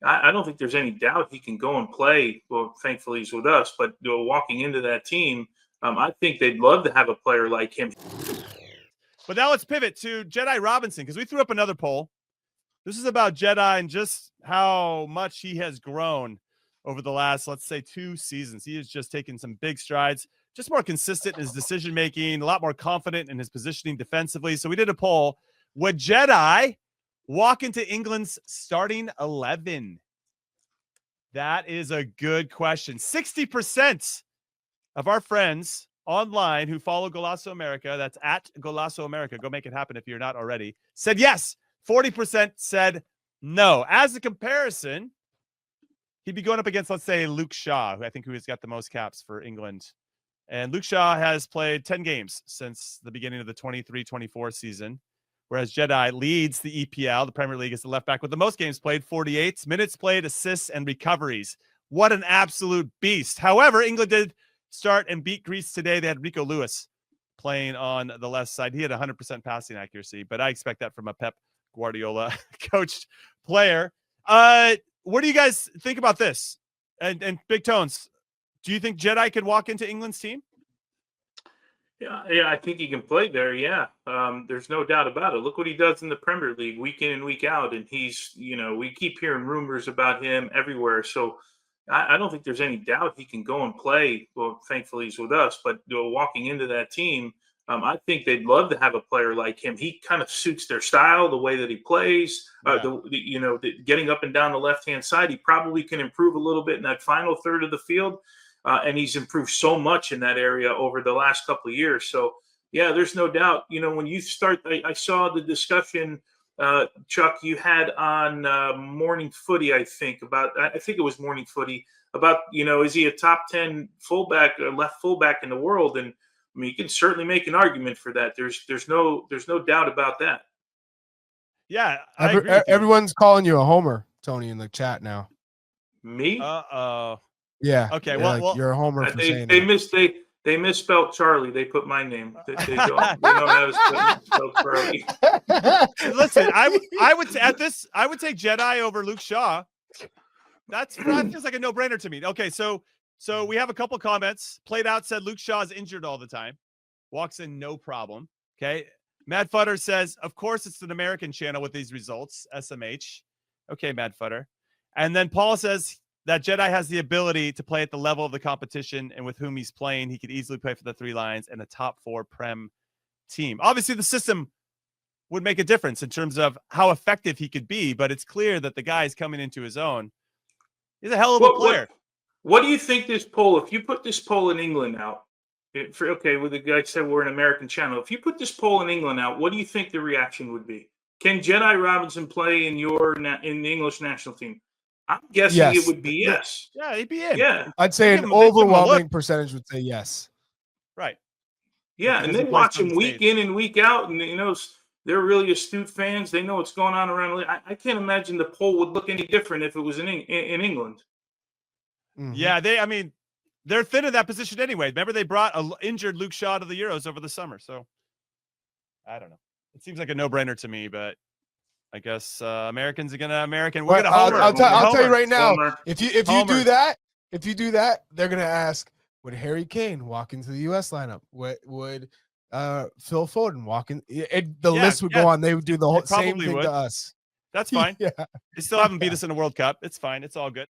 I don't think there's any doubt he can go and play. Well, thankfully he's with us, but walking into that team, I think they'd love to have a player like him. But now let's pivot to Jedi Robinson, because we threw up another poll. This is about Jedi and just how much he has grown over the last, let's say, 2 seasons. He has just taken some big strides, just more consistent in his decision-making, a lot more confident in his positioning defensively. So we did a poll. Would Jedi walk into England's starting 11? That is a good question. 60% of our friends online who follow Golasso America, that's at Golasso America, go make it happen if you're not already, said yes. 40% said no. As a comparison, he'd be going up against, let's say, Luke Shaw, who has got the most caps for England. And Luke Shaw has played 10 games since the beginning of the 23-24 season, whereas Jedi leads the EPL, the Premier League, as the left back with the most games played, 48 minutes played, assists, and recoveries. What an absolute beast. However, England did start and beat Greece today. They had Rico Lewis playing on the left side. He had 100% passing accuracy, but I expect that from a Pep Guardiola coached player. What do you guys think about this? And Big Tones, do you think Jedi could walk into England's team? Yeah, I think he can play there. Yeah, there's no doubt about it. Look what he does in the Premier League week in and week out, and he's, we keep hearing rumors about him everywhere. So I don't think there's any doubt he can go and play. Well, thankfully he's with us, but walking into that team, I think they'd love to have a player like him. He kind of suits their style, the way that he plays, getting up and down the left-hand side. He probably can improve a little bit in that final third of the field. And he's improved so much in that area over the last couple of years. So, yeah, there's no doubt. When you start, I saw the discussion, Chuck, you had on Morning Footy, I think it was Morning Footy, about, is he a top 10 fullback, left fullback in the world? And I mean, you can certainly make an argument for that. There's no doubt about that. Yeah, I agree with you. Everyone's calling you a homer, Tony, in the chat now. Me? Uh-oh. Yeah. Okay. Well, Well, you're a homer for saying that. They misspelled Charlie. They put my name. They don't have to spell Charlie. Listen, I would take Jedi over Luke Shaw. That feels like a no-brainer to me. Okay, so we have a couple comments. Played Out said Luke Shaw is injured all the time. Walks in no problem. Okay. Mad Futter says, of course it's an American channel with these results. SMH. Okay, Mad Futter. And then Paul says that Jedi has the ability to play at the level of the competition, and with whom he's playing, he could easily play for the 3 Lions and a top 4 Prem team. Obviously, the system would make a difference in terms of how effective he could be, but it's clear that the guy is coming into his own. He's a hell of a player. What do you think this poll, if you put this poll in England out, with the guy said we're an American channel, if you put this poll in England out, what do you think the reaction would be? Can Jedi Robinson play in the English national team? I'm guessing it would be yes. Yeah, he'd be in. Yeah. I'd say an overwhelming percentage would say yes. Right. Yeah, and they watch him week in and week out, and they're really astute fans. They know what's going on around the league. I can't imagine the poll would look any different if it was in England. Mm-hmm. Yeah, they're thin in that position anyway. Remember, they brought an injured Luke Shaw to the Euros over the summer. So I don't know. It seems like a no-brainer to me, but I guess Americans are gonna American. We're gonna homer. I'll tell you right now. Homer. If you do that, they're gonna ask, would Harry Kane walk into the U.S. lineup? Would Phil Foden walk in? The list would go on. They would do the whole same thing to us. That's fine. Yeah. They still haven't beat us in the World Cup. It's fine. It's all good.